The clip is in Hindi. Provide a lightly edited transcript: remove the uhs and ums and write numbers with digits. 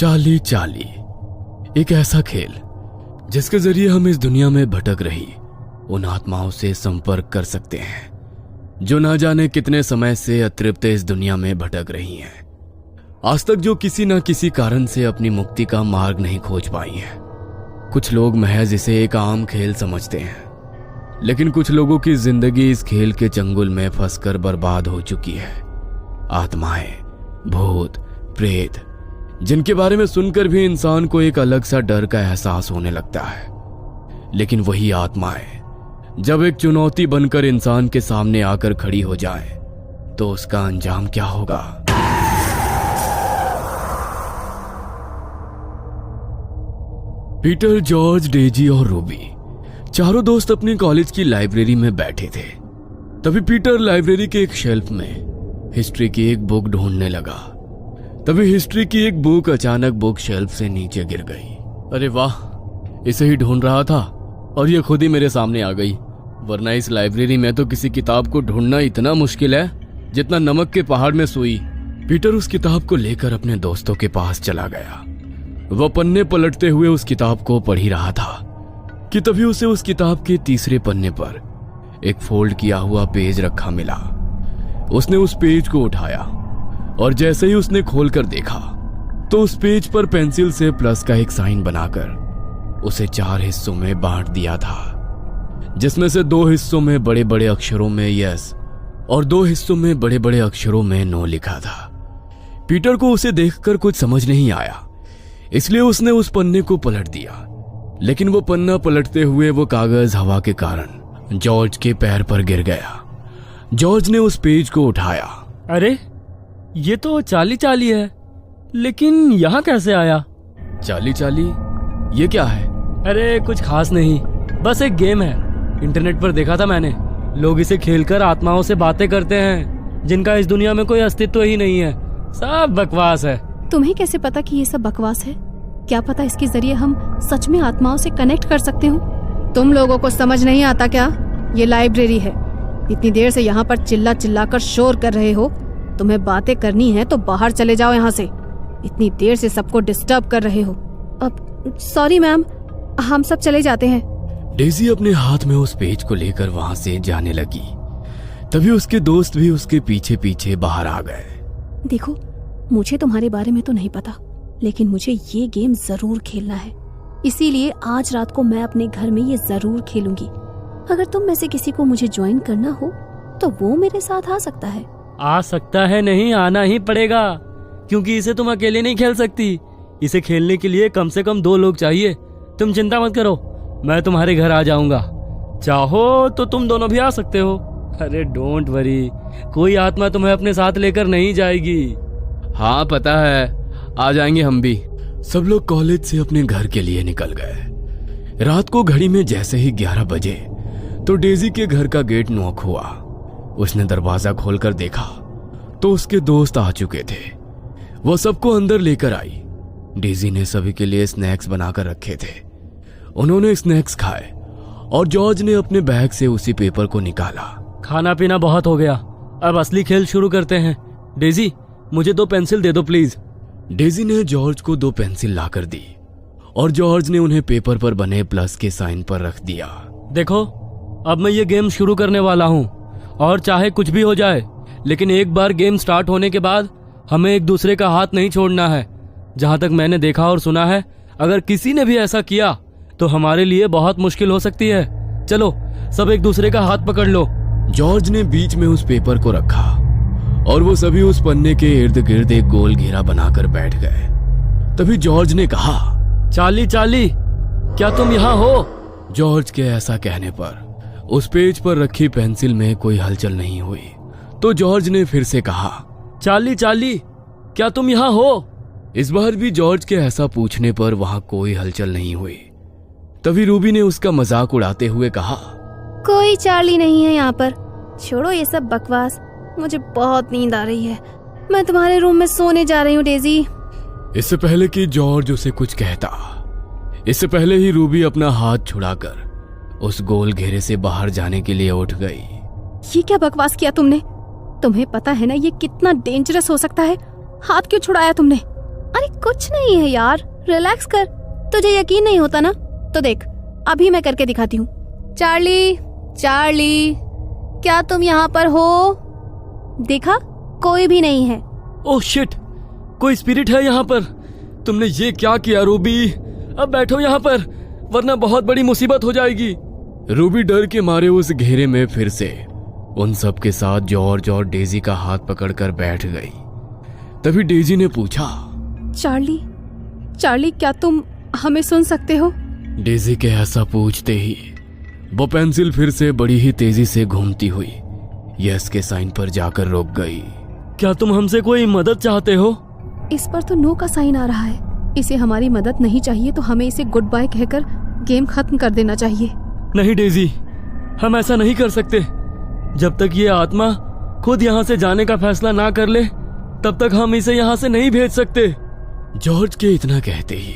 चाली चाली, एक ऐसा खेल जिसके जरिए हम इस दुनिया में भटक रही उन आत्माओं से संपर्क कर सकते हैं जो ना जाने कितने समय से अतृप्त इस दुनिया में भटक रही हैं। आज तक जो किसी न किसी कारण से अपनी मुक्ति का मार्ग नहीं खोज पाई हैं। कुछ लोग महज इसे एक आम खेल समझते हैं, लेकिन कुछ लोगों की जिंदगी इस खेल के चंगुल में फंसकर बर्बाद हो चुकी है। आत्माएं, भूत, प्रेत, जिनके बारे में सुनकर भी इंसान को एक अलग सा डर का एहसास होने लगता है। लेकिन वही आत्माएं जब एक चुनौती बनकर इंसान के सामने आकर खड़ी हो जाए तो उसका अंजाम क्या होगा? पीटर, जॉर्ज, डेजी और रूबी चारों दोस्त अपनी कॉलेज की लाइब्रेरी में बैठे थे। तभी पीटर लाइब्रेरी के एक शेल्फ में हिस्ट्री की एक बुक ढूंढने लगा। तभी हिस्ट्री की एक बुक अचानक बुक शेल्फ से नीचे गिर गई। अरे वाह, इसे ही ढूंढ रहा था और ये खुद ही मेरे सामने आ गई। वरना इस लाइब्रेरी में तो किसी किताब को ढूंढना इतना मुश्किल है जितना नमक के पहाड़ में सुई। पीटर उस किताब को लेकर अपने दोस्तों के पास चला गया। वह पन्ने पलटते हुए उस किताब को पढ़ ही रहा था कि तभी उसे उस किताब के तीसरे पन्ने पर एक फोल्ड किया हुआ पेज रखा मिला। उसने उस पेज को उठाया और जैसे ही उसने खोलकर देखा तो उस पेज पर पेंसिल से प्लस का एक साइन बनाकर उसे 4 हिस्सों में बांट दिया था, जिसमें से 2 हिस्सों में बड़े बड़े अक्षरों में यस और 2 हिस्सों में बड़े बड़े अक्षरों में नो लिखा था। पीटर को उसे देखकर कुछ समझ नहीं आया, इसलिए उसने उस पन्ने को पलट दिया। लेकिन वो पन्ना पलटते हुए वो कागज हवा के कारण जॉर्ज के पैर पर गिर गया। जॉर्ज ने उस पेज को उठाया। अरे, ये तो चाली चाली है, लेकिन यहाँ कैसे आया? चाली चाली? ये क्या है? अरे कुछ खास नहीं, बस एक गेम है। इंटरनेट पर देखा था मैंने। लोग इसे खेलकर आत्माओं से बातें करते हैं जिनका इस दुनिया में कोई अस्तित्व ही नहीं है। सब बकवास है। तुम्हें कैसे पता कि ये सब बकवास है? क्या पता इसके जरिए हम सच में आत्माओं से कनेक्ट कर सकते हो। तुम लोगों को समझ नहीं आता क्या? ये लाइब्रेरी है। इतनी देर से यहाँ पर चिल्ला चिल्ला कर शोर कर रहे हो। तुम्हें बातें करनी है तो बाहर चले जाओ यहाँ से। इतनी देर से सबको डिस्टर्ब कर रहे हो। अब सॉरी मैम, हम सब चले जाते हैं। डेजी अपने हाथ में उस पेज को लेकर वहां से जाने लगी। तभी उसके दोस्त भी उसके पीछे पीछे बाहर आ गए। देखो, मुझे तुम्हारे बारे में तो नहीं पता, लेकिन मुझे ये गेम जरूर खेलना है। इसीलिए आज रात को मैं अपने घर में ये जरूर खेलूंगी। अगर तुम में से किसी को मुझे ज्वाइन करना हो तो वो मेरे साथ आ सकता है। आ सकता है नहीं, आना ही पड़ेगा, क्योंकि इसे तुम अकेले नहीं खेल सकती। इसे खेलने के लिए कम से कम 2 लोग चाहिए। तुम चिंता मत करो, मैं तुम्हारे घर आ जाऊंगा। चाहो तो तुम दोनों भी आ सकते हो। अरे डोंट वरी, कोई आत्मा तुम्हें अपने साथ लेकर नहीं जाएगी। हाँ पता है, आ जाएंगे हम भी। सब लोग कॉलेज से अपने घर के लिए निकल गए। रात को घड़ी में जैसे ही 11 बजे तो डेजी के घर का गेट नॉक हुआ। उसने दरवाजा खोलकर देखा तो उसके दोस्त आ चुके थे। वो सबको अंदर लेकर आई। डेजी ने सभी के लिए स्नैक्स बनाकर रखे थे। उन्होंने स्नैक्स खाए और जॉर्ज ने अपने बैग से उसी पेपर को निकाला। खाना पीना बहुत हो गया, अब असली खेल शुरू करते हैं। डेजी, मुझे 2 पेंसिल दे दो प्लीज। डेजी ने जॉर्ज को 2 पेंसिल लाकर दी और जॉर्ज ने उन्हें पेपर पर बने प्लस के साइन पर रख दिया। देखो, अब मैं ये गेम शुरू करने वाला हूँ और चाहे कुछ भी हो जाए, लेकिन एक बार गेम स्टार्ट होने के बाद हमें एक दूसरे का हाथ नहीं छोड़ना है। जहाँ तक मैंने देखा और सुना है, अगर किसी ने भी ऐसा किया तो हमारे लिए बहुत मुश्किल हो सकती है। चलो सब एक दूसरे का हाथ पकड़ लो। जॉर्ज ने बीच में उस पेपर को रखा और वो सभी उस पन्ने के इर्द गिर्द एक गोल घेरा बनाकर बैठ गए। तभी जॉर्ज ने कहा, चाली चाली, क्या तुम यहाँ हो? जॉर्ज के ऐसा कहने पर उस पेज पर रखी पेंसिल में कोई हलचल नहीं हुई। तो जॉर्ज ने फिर से कहा, चाली चाली, क्या तुम यहाँ हो? इस बार भी जॉर्ज के ऐसा पूछने पर वहां कोई हलचल नहीं हुई। तभी रूबी ने उसका मजाक उड़ाते हुए कहा, कोई चार्ली नहीं है यहाँ पर। छोड़ो ये सब बकवास, मुझे बहुत नींद आ रही है। मैं तुम्हारे रूम में सोने जा रही हूँ डेजी। इससे पहले कि जॉर्ज उसे कुछ कहता, इससे पहले ही रूबी अपना हाथ छुड़ाकर उस गोल घेरे से बाहर जाने के लिए उठ गई। ये क्या बकवास किया तुमने? तुम्हें पता है ना ये कितना डेंजरस हो सकता है। हाथ क्यों छुड़ाया तुमने? अरे कुछ नहीं है यार, रिलैक्स कर। तुझे यकीन नहीं होता ना, तो देख अभी मैं करके दिखाती हूँ। चार्ली, चार्ली, क्या तुम यहाँ पर हो? देखा, कोई भी नहीं है। ओह शिट, कोई स्पिरिट है यहाँ पर। तुमने ये क्या किया रूबी? अब बैठो यहाँ पर, वरना बहुत बड़ी मुसीबत हो जाएगी। रूबी डर के मारे उस घेरे में फिर से उन सब के साथ जॉर्ज और डेजी का हाथ पकड़कर बैठ गई। तभी डेजी ने पूछा, चार्ली, चार्ली, क्या तुम हमें सुन सकते हो? डेजी के ऐसा पूछते ही वो पेंसिल फिर से बड़ी ही तेजी से घूमती हुई यस के साइन पर जाकर रुक गई। क्या तुम हमसे कोई मदद चाहते हो? इस पर तो नो का साइन आ रहा है। इसे हमारी मदद नहीं चाहिए, तो हमें इसे गुड बाय कहकर गेम खत्म कर देना चाहिए। नहीं डेजी, हम ऐसा नहीं कर सकते। जब तक ये आत्मा खुद यहाँ से जाने का फैसला ना कर ले, तब तक हम इसे यहाँ से नहीं भेज सकते। जॉर्ज के इतना कहते ही